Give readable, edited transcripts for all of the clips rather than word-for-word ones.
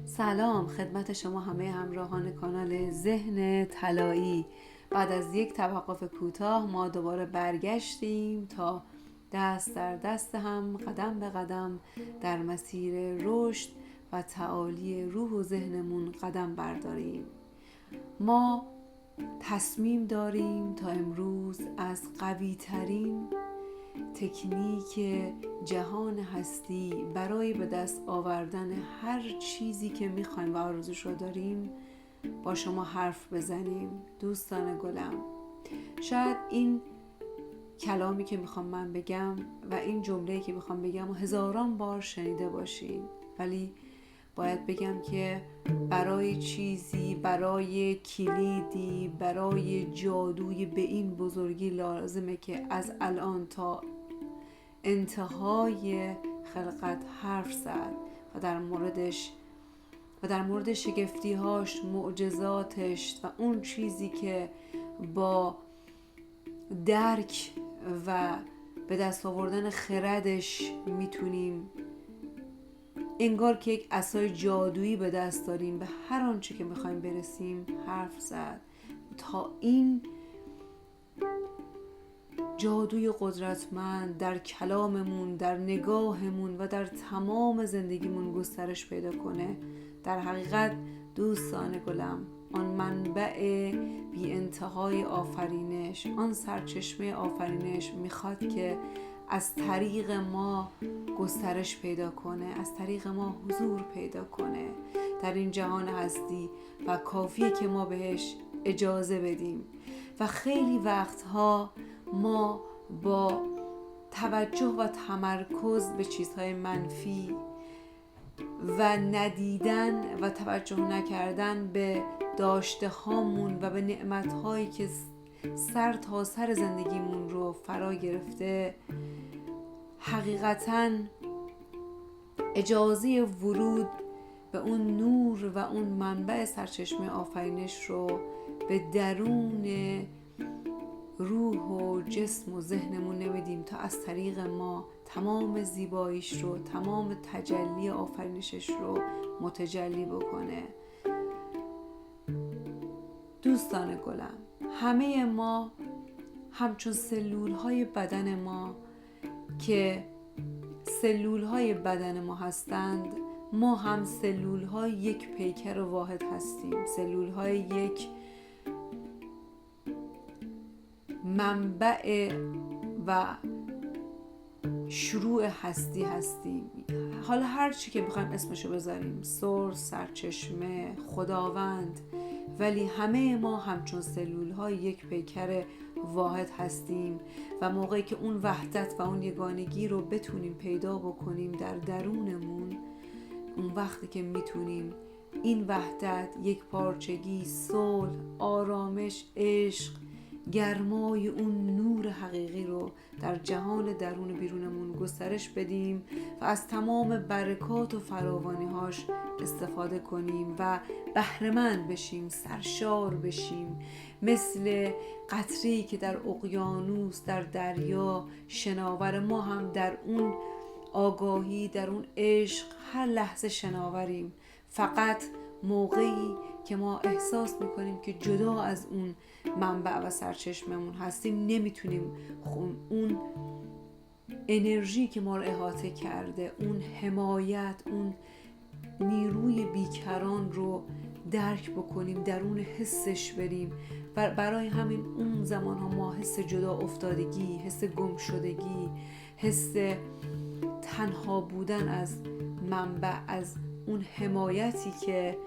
سلام خدمت شما همه همراهان کانال ذهن طلایی. بعد از یک توقف کوتاه ما دوباره برگشتیم تا دست در دست هم قدم به قدم در مسیر رشد و تعالی روح و ذهنمون قدم برداریم. ما تصمیم داریم تا امروز از قوی ترین تکنیک جهان هستی برای به دست آوردن هر چیزی که میخوایم و آرزوش رو داریم با شما حرف بزنیم. دوستان گلم، شاید این کلامی که میخوام من بگم و این جمله‌ای که میخوام بگم هزاران بار شنیده باشین، ولی باید بگم که برای چیزی، برای کلیدی، برای جادوی به این بزرگی لازمه که از الان تا انتهای خلقت حرف زد و در مورد شگفتی‌هاش، معجزاتش و اون چیزی که با درک و به دست آوردن خردش میتونیم انگار که یک عصای جادویی به دست داریم به هر آنچه که میخوایم برسیم حرف زد. تا این جادوی قدرتمند در کلاممون، در نگاهمون و در تمام زندگیمون گسترش پیدا کنه، در حقیقت دوستان گلم، آن منبع بی انتهای آفرینش، آن سرچشمه آفرینش میخواد که از طریق ما گسترش پیدا کنه، از طریق ما حضور پیدا کنه در این جهان هستی و کافیه که ما بهش اجازه بدیم. و خیلی وقتها ما با توجه و تمرکز به چیزهای منفی و ندیدن و توجه نکردن به داشته هامون و به نعمت هایی که سر تا سر زندگیمون رو فرا گرفته، حقیقتاً اجازه ورود به اون نور و اون منبع سرچشمه آفرینش رو به درون روح و جسم و ذهنمون نمیدیم تا از طریق ما تمام زیباییش رو، تمام تجلی آفرینشش رو متجلی بکنه. دوستان گلم، همه ما همچون سلول‌های بدن ما که سلول‌های بدن ما هستند، ما هم سلول‌های یک پیکر واحد هستیم، سلول‌های یک منبع و شروع هستی هستیم. حالا هر چی که بخوایم اسمشو بذاریم، سورس، سرچشمه، خداوند، ولی همه ما همچون سلول‌های یک پیکر واحد هستیم و موقعی که اون وحدت و اون یگانگی رو بتونیم پیدا بکنیم در درونمون، اون وقتی که میتونیم این وحدت، یک پارچگی، صلح، آرامش، عشق، گرمای اون نور حقیقی رو در جهان درون بیرونمون گسترش بدیم و از تمام برکات و فراوانی‌هاش استفاده کنیم و بهره‌مند بشیم، سرشار بشیم، مثل قطره‌ای که در اقیانوس، در دریا شناور. ما هم در اون آگاهی، در اون عشق هر لحظه شناوریم، فقط موقعی که ما احساس میکنیم که جدا از اون منبع و سرچشممون هستیم نمیتونیم اون انرژی که ما رو احاطه کرده، اون حمایت، اون نیروی بیکران رو درک بکنیم، درون حسش بریم. برای همین اون زمان ها ما حس جدا افتادگی، حس گم شدگی، حس تنها بودن از منبع، از اون حمایتی که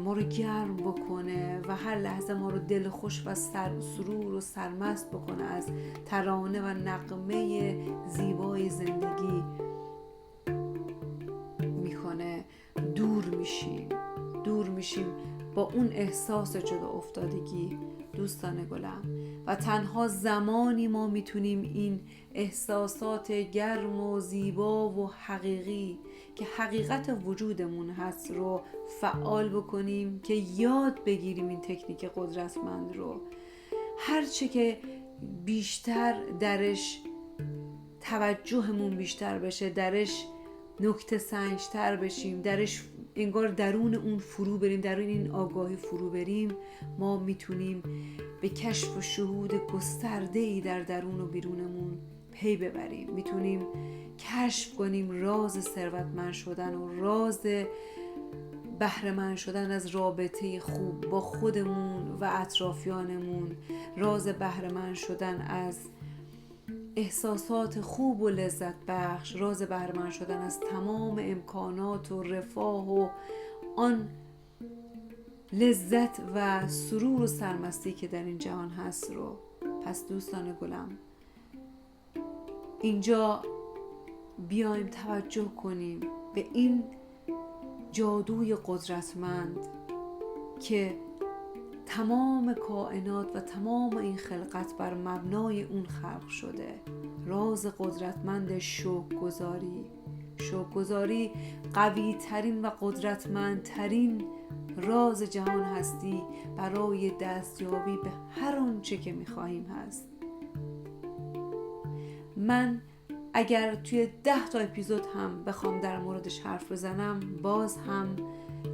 ما رو گرم بکنه و هر لحظه ما رو دلخوش و سرور و سرمست بکنه از ترانه و نغمه زیبای زندگی میکنه، دور میشیم با اون احساس جدا افتادگی. دوستان گلم، و تنها زمانی ما میتونیم این احساسات گرم و زیبا و حقیقی که حقیقت وجودمون هست رو فعال بکنیم که یاد بگیریم این تکنیک قدرتمند رو. هرچه که بیشتر درش توجهمون بیشتر بشه، درش نکته سنج‌تر بشیم، درش انگار درون اون فرو بریم، درون این آگاهی فرو بریم، ما میتونیم به کشف و شهود گسترده‌ای در درون و بیرونمون پی ببریم. میتونیم کشف کنیم راز ثروتمند شدن و راز بهره‌مند شدن از رابطه خوب با خودمون و اطرافیانمون، راز بهره‌مند شدن از احساسات خوب و لذت بخش، راز بهره‌مند شدن از تمام امکانات و رفاه و آن لذت و سرور و سرمستی که در این جهان هست رو. پس دوستان گلم، اینجا بیایم توجه کنیم به این جادوی قدرتمند که تمام کائنات و تمام این خلقت بر مبنای اون خلق شده. راز قدرتمند شکرگزاری. شکرگزاری قوی ترین و قدرتمندترین راز جهان هستی برای دستیابی به هر آنچه که می‌خواهیم هست. من اگر توی 10 تا اپیزود هم بخوام در موردش حرف بزنم باز هم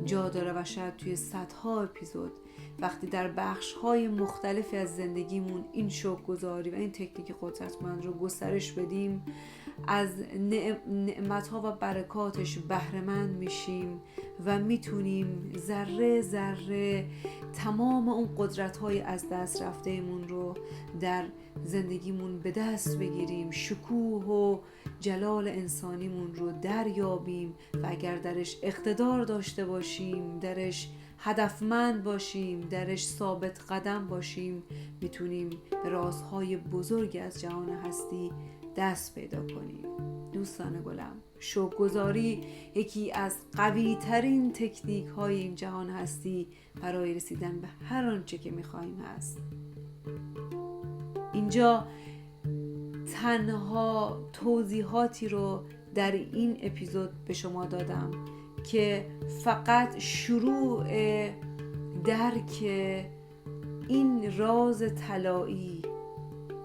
جا داره و شاید توی صدها اپیزود وقتی در بخش‌های مختلفی از زندگیمون این شکرگزاری و این تکنیک قدرتمند رو گسترش بدیم، از نعمت‌ها و برکاتش بهره‌مند میشیم و میتونیم ذره ذره تمام اون قدرت‌های از دست رفته‌مون رو در زندگیمون به دست بگیریم، شکوه و جلال انسانیمون رو دریابیم و اگر درش اقتدار داشته باشیم، درش هدفمند باشیم، درش ثابت قدم باشیم، میتونیم به رازهای بزرگی از جهان هستی دست پیدا کنیم. دوستان گلم، شکرگزاری یکی از قوی ترین تکنیک های این جهان هستی برای رسیدن به هر آنچه که میخواهیم هست. اینجا تنها توضیحاتی رو در این اپیزود به شما دادم که فقط شروع درک این راز طلایی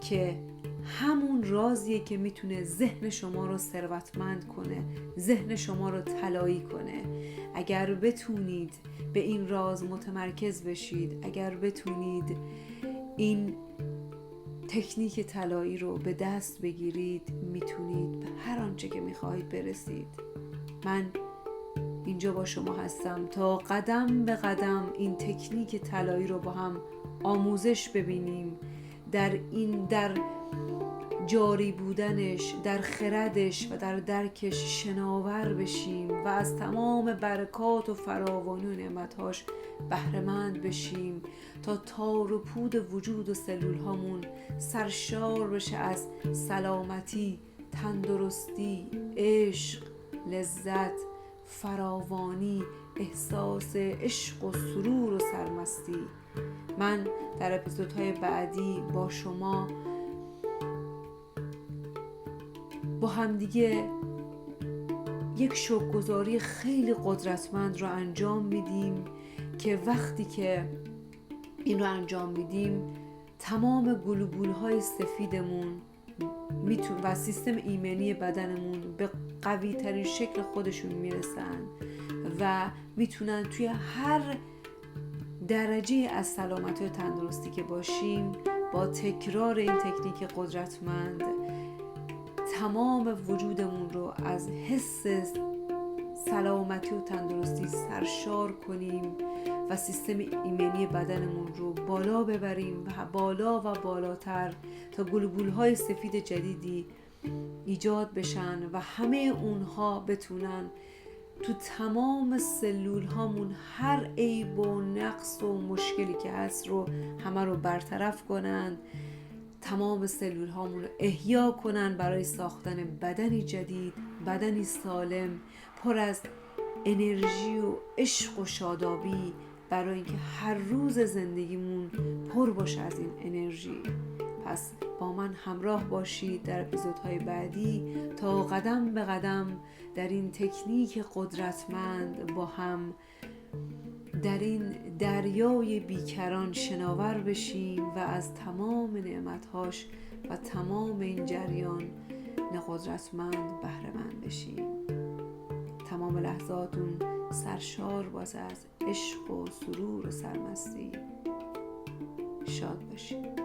که همون رازیه که میتونه ذهن شما رو ثروتمند کنه، ذهن شما رو طلایی کنه. اگر بتونید به این راز متمرکز بشید، اگر بتونید این تکنیک طلایی رو به دست بگیرید، میتونید به هر آنچه که میخواهید برسید. من اینجا با شما هستم تا قدم به قدم این تکنیک طلایی رو با هم آموزش ببینیم، در جاری بودنش، در خردش و در درکش شناور بشیم و از تمام برکات و فراوانی و نعمتهاش بهره‌مند بشیم تا تار و پود وجود و سلول هامون سرشار بشه از سلامتی، تندرستی، عشق، لذت، فراوانی، احساس عشق و سرور و سرمستی. من در اپیزودهای بعدی با شما با همدیگه یک شکرگزاری خیلی قدرتمند رو انجام میدیم که وقتی که این رو انجام میدیم تمام گلوبول‌های سفیدمون و سیستم ایمنی بدنمون به قوی ترین شکل خودشون میرسن و میتونن توی هر درجه از سلامتی و تندرستی که باشیم با تکرار این تکنیک قدرتمند تمام وجودمون رو از حس سلامتی و تندرستی سرشار کنیم و سیستم ایمنی بدنمون رو بالا ببریم و بالا و بالاتر تا گلوبول‌های سفید جدیدی ایجاد بشن و همه اونها بتونن تو تمام سلول هامون هر عیب و نقص و مشکلی که هست رو همه رو برطرف کنن، تمام سلول هامون رو احیا کنن برای ساختن بدنی جدید، بدنی سالم پر از انرژی و عشق و شادابی برای اینکه هر روز زندگیمون پر باشه از این انرژی. پس با من همراه باشید در اپیزودهای بعدی تا قدم به قدم در این تکنیک قدرتمند با هم در این دریای بیکران شناور بشیم و از تمام نعمتهاش و تمام این جریان قدرتمند بهره‌مند بشیم. تمام لحظاتون سرشار باشه از عشق و سرور و سرمستی. شاد باشید.